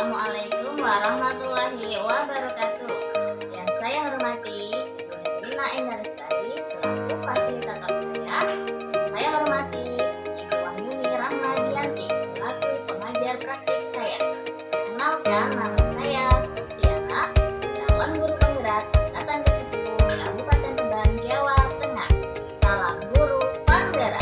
Assalamualaikum warahmatullahi wabarakatuh. Yang saya hormati Ibu Herlina Endah Lestari selaku fasilitator saya. Saya hormati Ibu Wahyuni Rahmadianti selaku pengajar praktik saya. Kenalkan, nama saya Sustiana, calon guru penggerak angkatan ke-10 Kabupaten Tuban, Jawa Tengah. Salam guru penggerak.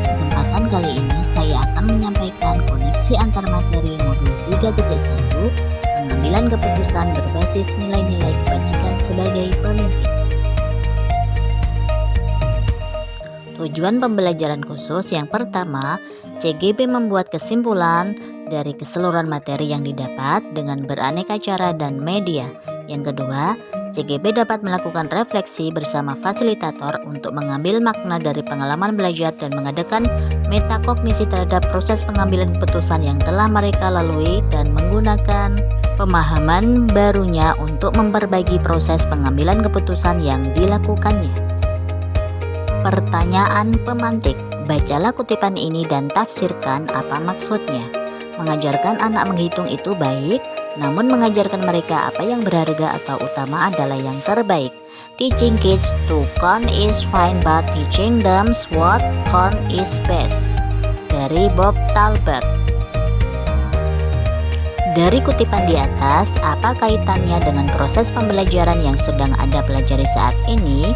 Kesempatan kali ini saya akan menyampaikan koneksi antar materi modul 3.1 pengambilan keputusan berbasis nilai-nilai kebajikan sebagai pemimpin. Tujuan pembelajaran khusus yang pertama, CGB membuat kesimpulan dari keseluruhan materi yang didapat dengan beraneka cara dan media. Yang kedua, CGB dapat melakukan refleksi bersama fasilitator untuk mengambil makna dari pengalaman belajar dan mengadakan metakognisi terhadap proses pengambilan keputusan yang telah mereka lalui dan menggunakan pemahaman barunya untuk memperbaiki proses pengambilan keputusan yang dilakukannya. Pertanyaan pemantik. Bacalah kutipan ini dan tafsirkan apa maksudnya. Mengajarkan anak menghitung itu baik, namun mengajarkan mereka apa yang berharga atau utama adalah yang terbaik. Teaching kids to count is fine, but teaching them what count is best. Dari Bob Talbert. Dari kutipan di atas, apa kaitannya dengan proses pembelajaran yang sedang Anda pelajari saat ini?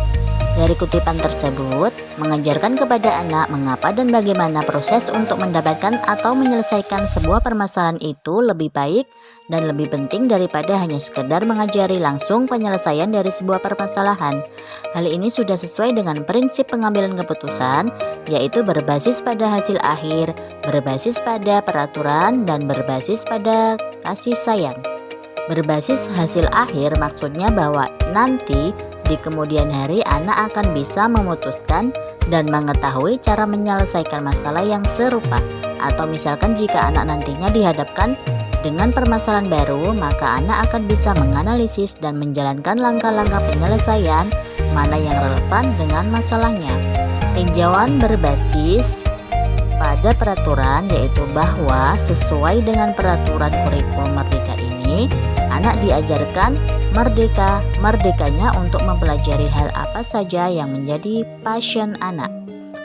Dari kutipan tersebut, mengajarkan kepada anak mengapa dan bagaimana proses untuk mendapatkan atau menyelesaikan sebuah permasalahan itu lebih baik dan lebih penting daripada hanya sekedar mengajari langsung penyelesaian dari sebuah permasalahan. Hal ini sudah sesuai dengan prinsip pengambilan keputusan, yaitu berbasis pada hasil akhir, berbasis pada peraturan, dan berbasis pada kasih sayang. Berbasis hasil akhir maksudnya bahwa nanti di kemudian hari anak akan bisa memutuskan dan mengetahui cara menyelesaikan masalah yang serupa. Atau misalkan jika anak nantinya dihadapkan dengan permasalahan baru, maka anak akan bisa menganalisis dan menjalankan langkah-langkah penyelesaian mana yang relevan dengan masalahnya. Tinjauan berbasis pada peraturan, yaitu bahwa sesuai dengan peraturan kurikulum Merdeka ini, anak diajarkan merdekanya untuk mempelajari hal apa saja yang menjadi passion anak.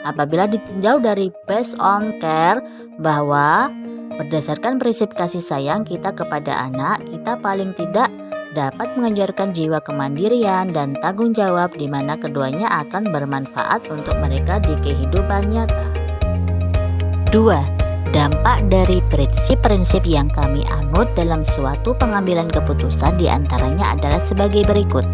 Apabila ditinjau dari based on care, bahwa berdasarkan prinsip kasih sayang kita kepada anak, kita paling tidak dapat mengajarkan jiwa kemandirian dan tanggung jawab di mana keduanya akan bermanfaat untuk mereka di kehidupan nyata. 2. Dampak dari prinsip-prinsip yang kami anut dalam suatu pengambilan keputusan diantaranya adalah sebagai berikut.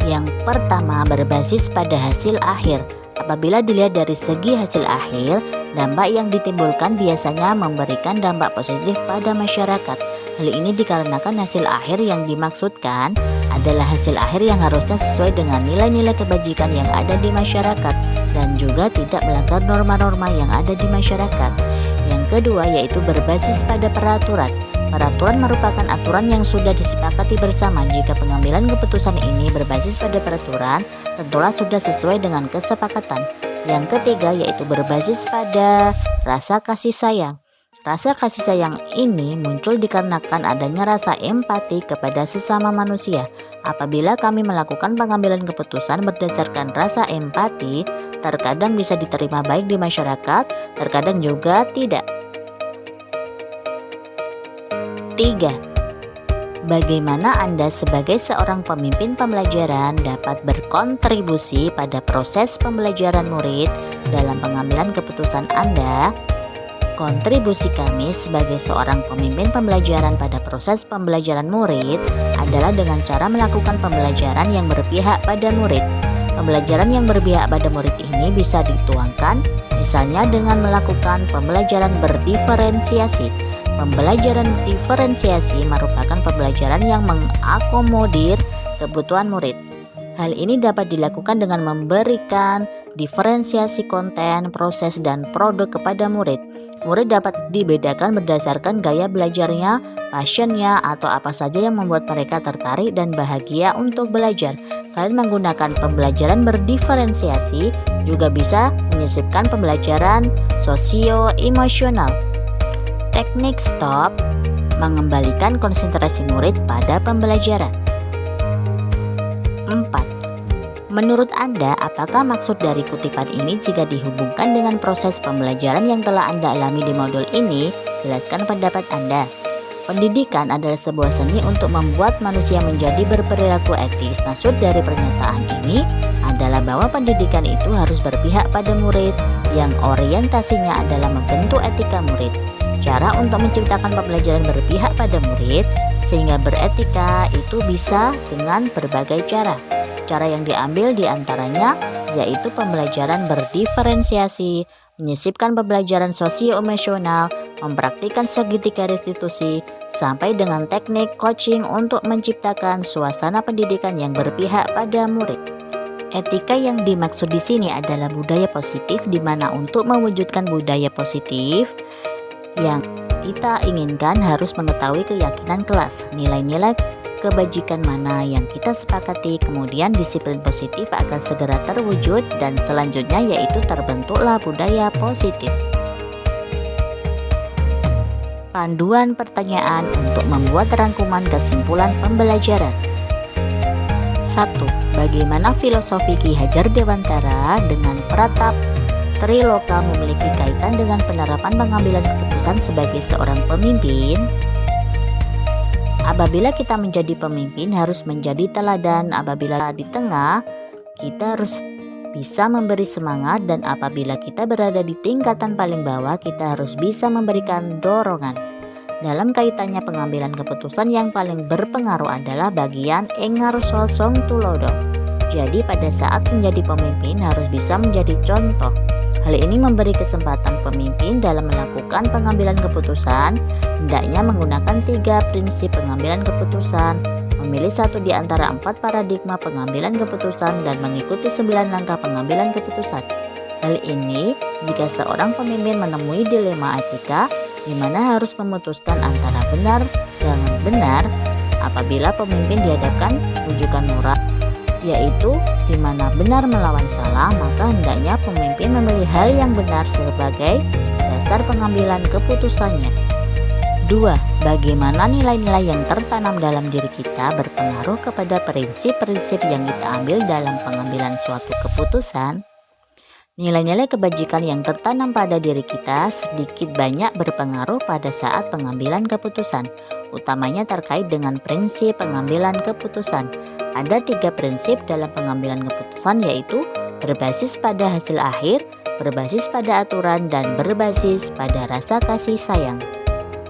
Yang pertama, berbasis pada hasil akhir. Apabila dilihat dari segi hasil akhir, dampak yang ditimbulkan biasanya memberikan dampak positif pada masyarakat. Hal ini dikarenakan hasil akhir yang dimaksudkan adalah hasil akhir yang harusnya sesuai dengan nilai-nilai kebajikan yang ada di masyarakat dan juga tidak melanggar norma-norma yang ada di masyarakat. Yang kedua yaitu berbasis pada peraturan. Peraturan merupakan aturan yang sudah disepakati bersama. Jika pengambilan keputusan ini berbasis pada peraturan, tentulah sudah sesuai dengan kesepakatan. Yang ketiga yaitu berbasis pada rasa kasih sayang. Rasa kasih sayang ini muncul dikarenakan adanya rasa empati kepada sesama manusia. Apabila kami melakukan pengambilan keputusan berdasarkan rasa empati, terkadang bisa diterima baik di masyarakat, terkadang juga tidak. 3. Bagaimana Anda sebagai seorang pemimpin pembelajaran dapat berkontribusi pada proses pembelajaran murid dalam pengambilan keputusan Anda? Kontribusi kami sebagai seorang pemimpin pembelajaran pada proses pembelajaran murid adalah dengan cara melakukan pembelajaran yang berpihak pada murid. Pembelajaran yang berpihak pada murid ini bisa dituangkan misalnya dengan melakukan pembelajaran berdiferensiasi. Pembelajaran diferensiasi merupakan pembelajaran yang mengakomodir kebutuhan murid. Hal ini dapat dilakukan dengan memberikan diferensiasi konten, proses, dan produk kepada murid. Murid dapat dibedakan berdasarkan gaya belajarnya, passionnya, atau apa saja yang membuat mereka tertarik dan bahagia untuk belajar. Selain menggunakan pembelajaran berdiferensiasi, juga bisa menyisipkan pembelajaran sosio-emosional. Teknik stop mengembalikan konsentrasi murid pada pembelajaran. 4. Menurut Anda, apakah maksud dari kutipan ini jika dihubungkan dengan proses pembelajaran yang telah Anda alami di modul ini? Jelaskan pendapat Anda. Pendidikan adalah sebuah seni untuk membuat manusia menjadi berperilaku etis. Maksud dari pernyataan ini adalah bahwa pendidikan itu harus berpihak pada murid yang orientasinya adalah membentuk etika murid. Cara untuk menciptakan pembelajaran berpihak pada murid sehingga beretika itu bisa dengan berbagai cara. Cara yang diambil diantaranya yaitu pembelajaran berdiferensiasi, menyisipkan pembelajaran sosio-emosional, mempraktikkan segitiga restitusi, sampai dengan teknik coaching untuk menciptakan suasana pendidikan yang berpihak pada murid. Etika yang dimaksud di sini adalah budaya positif, di mana untuk mewujudkan budaya positif yang kita inginkan harus mengetahui keyakinan kelas, nilai-nilai kebajikan mana yang kita sepakati, kemudian disiplin positif akan segera terwujud, dan selanjutnya yaitu terbentuklah budaya positif. Panduan pertanyaan untuk membuat rangkuman kesimpulan pembelajaran. 1. Bagaimana filosofi Ki Hajar Dewantara dengan Pratap Triloka memiliki kaitan dengan penerapan pengambilan keputusan sebagai seorang pemimpin? Apabila kita menjadi pemimpin harus menjadi teladan, apabila di tengah kita harus bisa memberi semangat, dan apabila kita berada di tingkatan paling bawah kita harus bisa memberikan dorongan. Dalam kaitannya pengambilan keputusan yang paling berpengaruh adalah bagian engar sosong tulodo. Jadi pada saat menjadi pemimpin harus bisa menjadi contoh. Hal ini memberi kesempatan pemimpin dalam melakukan pengambilan keputusan, hendaknya menggunakan 3 prinsip pengambilan keputusan, memilih satu di antara 4 paradigma pengambilan keputusan, dan mengikuti 9 langkah pengambilan keputusan. Hal ini jika seorang pemimpin menemui dilema etika, di mana harus memutuskan antara benar dan benar. Apabila pemimpin dihadapkan rujukan moral, yaitu di mana benar melawan salah, maka hendaknya pemimpin memilih hal yang benar sebagai dasar pengambilan keputusannya. 2. Bagaimana nilai-nilai yang tertanam dalam diri kita berpengaruh kepada prinsip-prinsip yang kita ambil dalam pengambilan suatu keputusan? Nilai-nilai kebajikan yang tertanam pada diri kita sedikit banyak berpengaruh pada saat pengambilan keputusan, utamanya terkait dengan prinsip pengambilan keputusan. Ada 3 prinsip dalam pengambilan keputusan, yaitu berbasis pada hasil akhir, berbasis pada aturan, dan berbasis pada rasa kasih sayang.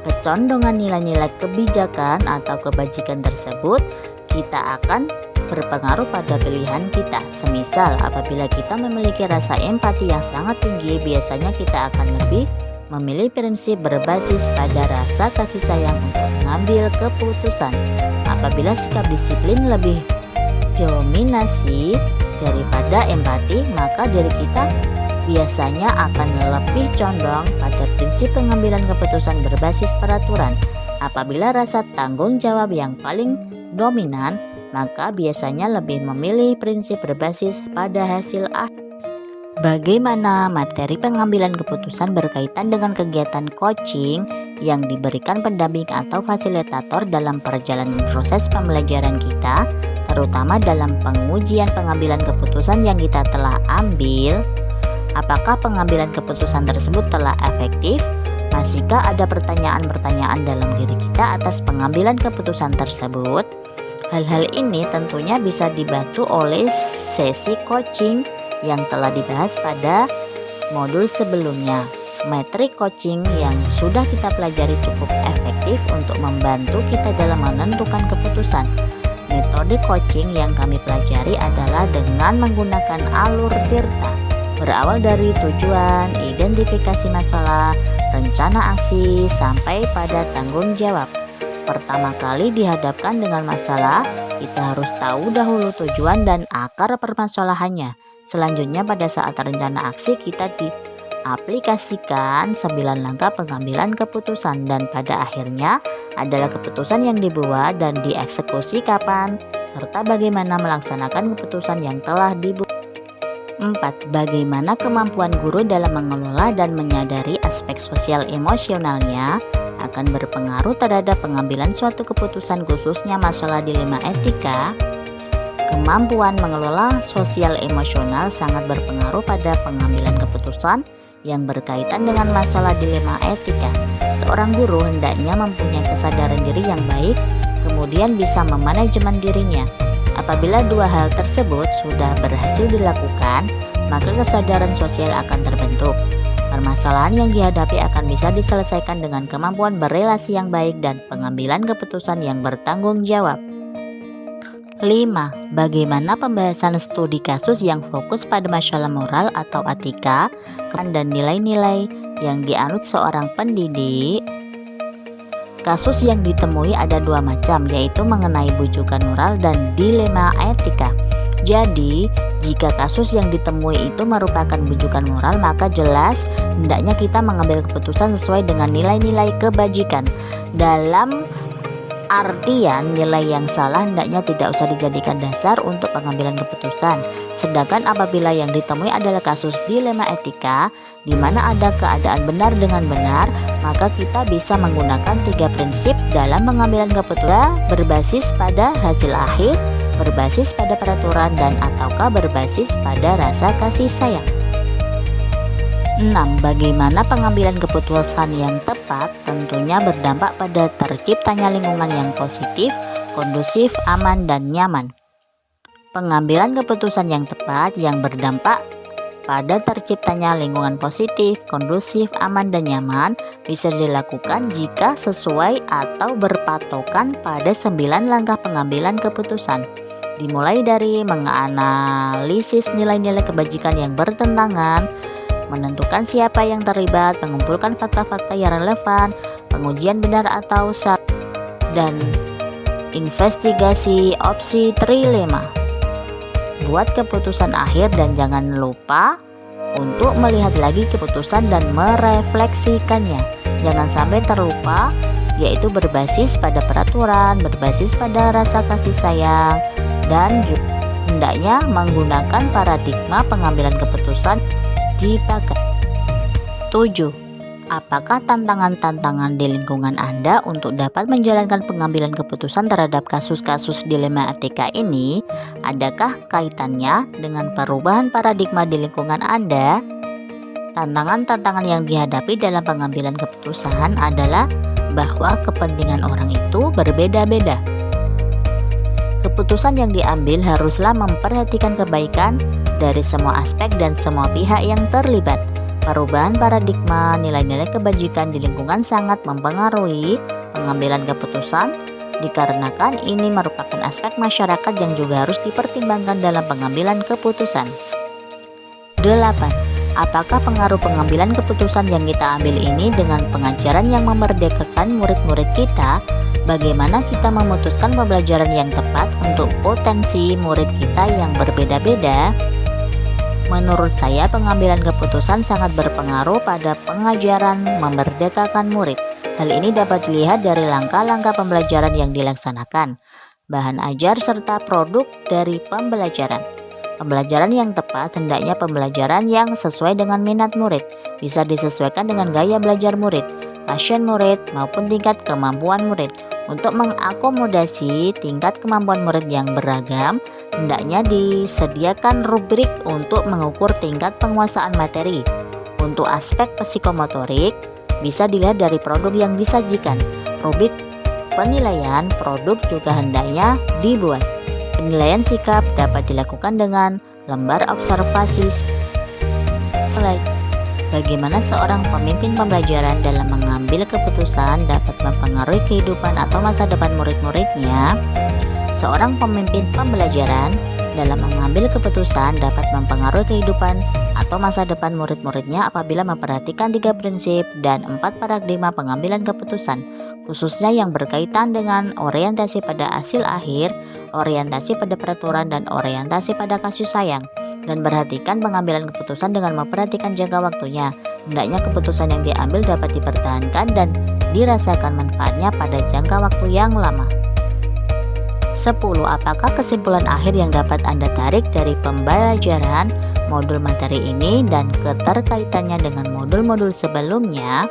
Kecondongan nilai-nilai kebijakan atau kebajikan tersebut kita akan berpengaruh pada pilihan kita. Semisal apabila kita memiliki rasa empati yang sangat tinggi, biasanya kita akan lebih memilih prinsip berbasis pada rasa kasih sayang untuk mengambil keputusan. Apabila sikap disiplin lebih dominasi daripada empati, maka diri kita biasanya akan lebih condong pada prinsip pengambilan keputusan berbasis peraturan. Apabila rasa tanggung jawab yang paling dominan, maka biasanya lebih memilih prinsip berbasis pada hasil akhir. Bagaimana materi pengambilan keputusan berkaitan dengan kegiatan coaching yang diberikan pendamping atau fasilitator dalam perjalanan proses pembelajaran kita, terutama dalam pengujian pengambilan keputusan yang kita telah ambil? Apakah pengambilan keputusan tersebut telah efektif? Masihkah ada pertanyaan-pertanyaan dalam diri kita atas pengambilan keputusan tersebut? Hal-hal ini tentunya bisa dibantu oleh sesi coaching yang telah dibahas pada modul sebelumnya. Metrik coaching yang sudah kita pelajari cukup efektif untuk membantu kita dalam menentukan keputusan. Metode coaching yang kami pelajari adalah dengan menggunakan alur tirta, berawal dari tujuan, identifikasi masalah, rencana aksi, sampai pada tanggung jawab. Pertama kali dihadapkan dengan masalah, kita harus tahu dahulu tujuan dan akar permasalahannya. Selanjutnya pada saat rencana aksi kita diaplikasikan 9 langkah pengambilan keputusan dan pada akhirnya adalah keputusan yang dibuat dan dieksekusi kapan serta bagaimana melaksanakan keputusan yang telah dibuat. 4. Bagaimana kemampuan guru dalam mengelola dan menyadari aspek sosial emosionalnya akan berpengaruh terhadap pengambilan suatu keputusan khususnya masalah dilema etika. Kemampuan mengelola sosial emosional sangat berpengaruh pada pengambilan keputusan yang berkaitan dengan masalah dilema etika. Seorang guru hendaknya mempunyai kesadaran diri yang baik, kemudian bisa memanajemen dirinya. Apabila dua hal tersebut sudah berhasil dilakukan, maka kesadaran sosial akan terbentuk. Permasalahan yang dihadapi akan bisa diselesaikan dengan kemampuan berelasi yang baik dan pengambilan keputusan yang bertanggung jawab. 5. Bagaimana pembahasan studi kasus yang fokus pada masalah moral atau etika dan nilai-nilai yang dianut seorang pendidik. Kasus yang ditemui ada dua macam, yaitu mengenai bujukan moral dan dilema etika. Jadi, jika kasus yang ditemui itu merupakan bujukan moral, maka jelas hendaknya kita mengambil keputusan sesuai dengan nilai-nilai kebajikan. Dalam artian, nilai yang salah hendaknya tidak usah dijadikan dasar untuk pengambilan keputusan. Sedangkan apabila yang ditemui adalah kasus dilema etika, di mana ada keadaan benar dengan benar, maka kita bisa menggunakan 3 prinsip dalam pengambilan keputusan berbasis pada hasil akhir, berbasis pada peraturan, dan ataukah berbasis pada rasa kasih sayang. 6. Bagaimana pengambilan keputusan yang tepat tentunya berdampak pada terciptanya lingkungan yang positif, kondusif, aman, dan nyaman. Pengambilan keputusan yang tepat yang berdampak pada terciptanya lingkungan positif, kondusif, aman, dan nyaman bisa dilakukan jika sesuai atau berpatokan pada 9 langkah pengambilan keputusan. Dimulai dari menganalisis nilai-nilai kebajikan yang bertentangan, menentukan siapa yang terlibat, mengumpulkan fakta-fakta yang relevan, pengujian benar atau salah, dan investigasi opsi trilema. Buat keputusan akhir dan jangan lupa untuk melihat lagi keputusan dan merefleksikannya. Jangan sampai terlupa, yaitu berbasis pada peraturan, berbasis pada rasa kasih sayang, dan juga hendaknya menggunakan paradigma pengambilan keputusan dipakai. 7. Apakah tantangan-tantangan di lingkungan Anda untuk dapat menjalankan pengambilan keputusan terhadap kasus-kasus dilema etika ini? Adakah kaitannya dengan perubahan paradigma di lingkungan Anda? Tantangan-tantangan yang dihadapi dalam pengambilan keputusan adalah bahwa kepentingan orang itu berbeda-beda. Keputusan yang diambil haruslah memperhatikan kebaikan dari semua aspek dan semua pihak yang terlibat. Perubahan paradigma nilai-nilai kebajikan di lingkungan sangat mempengaruhi pengambilan keputusan, dikarenakan ini merupakan aspek masyarakat yang juga harus dipertimbangkan dalam pengambilan keputusan. 8. Apakah pengaruh pengambilan keputusan yang kita ambil ini dengan pengajaran yang memerdekakan murid-murid kita? Bagaimana kita memutuskan pembelajaran yang tepat untuk potensi murid kita yang berbeda-beda? Menurut saya, pengambilan keputusan sangat berpengaruh pada pengajaran memerdekakan murid. Hal ini dapat dilihat dari langkah-langkah pembelajaran yang dilaksanakan, bahan ajar, serta produk dari pembelajaran. Pembelajaran yang tepat hendaknya pembelajaran yang sesuai dengan minat murid, bisa disesuaikan dengan gaya belajar murid, passion murid, maupun tingkat kemampuan murid. Untuk mengakomodasi tingkat kemampuan murid yang beragam, hendaknya disediakan rubrik untuk mengukur tingkat penguasaan materi. Untuk aspek psikomotorik, bisa dilihat dari produk yang disajikan. Rubrik penilaian produk juga hendaknya dibuat. Penilaian sikap dapat dilakukan dengan lembar observasi. Bagaimana seorang pemimpin pembelajaran dalam mengambil keputusan dapat mempengaruhi kehidupan atau masa depan murid-muridnya? Seorang pemimpin pembelajaran dalam mengambil keputusan dapat mempengaruhi kehidupan atau masa depan murid-muridnya apabila memperhatikan 3 prinsip dan 4 paradigma pengambilan keputusan, khususnya yang berkaitan dengan orientasi pada hasil akhir, orientasi pada peraturan, dan orientasi pada kasih sayang. Dan perhatikan pengambilan keputusan dengan memperhatikan jangka waktunya. Hendaknya keputusan yang diambil dapat dipertahankan dan dirasakan manfaatnya pada jangka waktu yang lama. 10. Apakah kesimpulan akhir yang dapat Anda tarik dari pembelajaran modul materi ini dan keterkaitannya dengan modul-modul sebelumnya?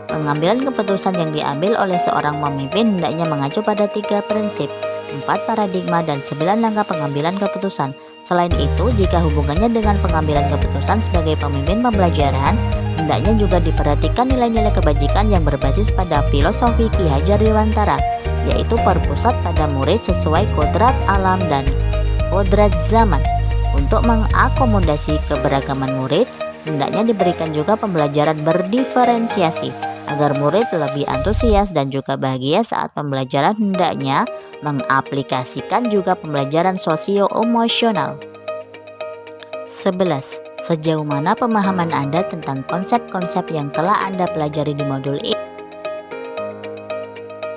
Pengambilan keputusan yang diambil oleh seorang pemimpin hendaknya mengacu pada 3 prinsip, 4 paradigma, dan 9 langkah pengambilan keputusan. Selain itu, jika hubungannya dengan pengambilan keputusan sebagai pemimpin pembelajaran, hendaknya juga diperhatikan nilai-nilai kebajikan yang berbasis pada filosofi Ki Hajar Dewantara, yaitu berpusat pada murid sesuai kodrat alam dan kodrat zaman. Untuk mengakomodasi keberagaman murid, hendaknya diberikan juga pembelajaran berdiferensiasi agar murid lebih antusias dan juga bahagia saat pembelajaran. Hendaknya mengaplikasikan juga pembelajaran sosio-emosional. 11. Sejauh mana pemahaman Anda tentang konsep-konsep yang telah Anda pelajari di modul ini?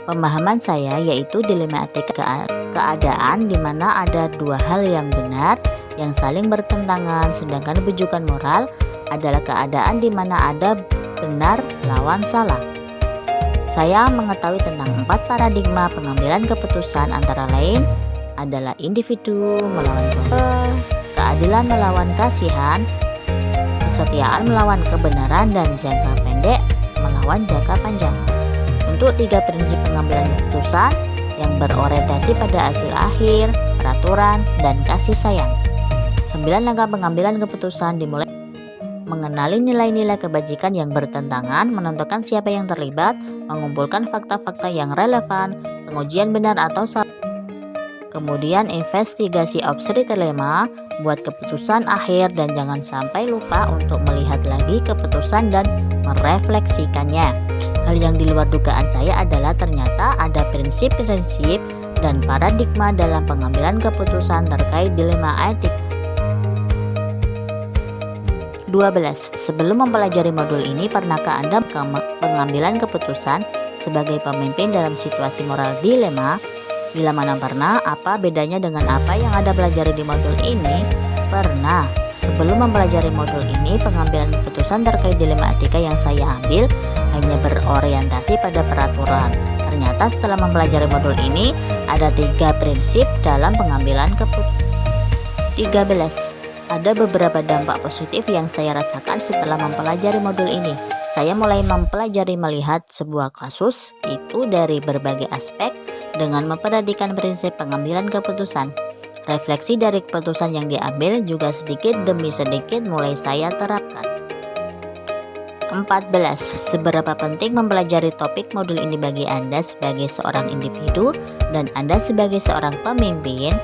Pemahaman saya yaitu dilematika keadaan di mana ada 2 hal yang benar yang saling bertentangan, sedangkan rujukan moral adalah keadaan di mana ada benar lawan salah. Saya mengetahui tentang 4 paradigma pengambilan keputusan, antara lain adalah individu melawan keadilan melawan kasihan, kesetiaan melawan kebenaran, dan jangka pendek melawan jangka panjang. Untuk 3 prinsip pengambilan keputusan yang berorientasi pada hasil akhir, peraturan, dan kasih sayang. 9 langkah pengambilan keputusan dimulai mengenali nilai-nilai kebajikan yang bertentangan, menentukan siapa yang terlibat, mengumpulkan fakta-fakta yang relevan, pengujian benar atau salah. Kemudian investigasi opsi dilema, buat keputusan akhir, dan jangan sampai lupa untuk melihat lagi keputusan dan merefleksikannya. Hal yang di luar dugaan saya adalah ternyata ada prinsip-prinsip dan paradigma dalam pengambilan keputusan terkait dilema etik. 12. Sebelum mempelajari modul ini, pernahkah Anda pengambilan keputusan sebagai pemimpin dalam situasi moral dilema? Bila mana pernah, apa bedanya dengan apa yang Anda pelajari di modul ini? Pernah. Sebelum mempelajari modul ini, pengambilan keputusan terkait dilema etika yang saya ambil hanya berorientasi pada peraturan. Ternyata setelah mempelajari modul ini, ada 3 prinsip dalam pengambilan keputusan. 13. Ada beberapa dampak positif yang saya rasakan setelah mempelajari modul ini. Saya mulai mempelajari melihat sebuah kasus itu dari berbagai aspek dengan memperhatikan prinsip pengambilan keputusan. Refleksi dari keputusan yang diambil juga sedikit demi sedikit mulai saya terapkan. 14. Seberapa penting mempelajari topik modul ini bagi Anda sebagai seorang individu dan Anda sebagai seorang pemimpin?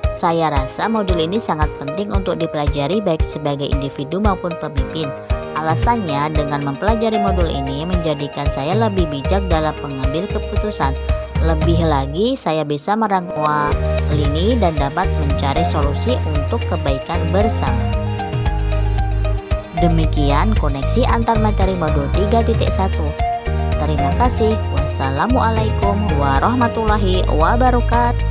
Saya rasa modul ini sangat penting untuk dipelajari baik sebagai individu maupun pemimpin. Alasannya, dengan mempelajari modul ini menjadikan saya lebih bijak dalam mengambil keputusan. Lebih lagi, saya bisa merangkum lini dan dapat mencari solusi untuk kebaikan bersama. Demikian koneksi antar materi modul 3.1. Terima kasih. Wassalamualaikum warahmatullahi wabarakatuh.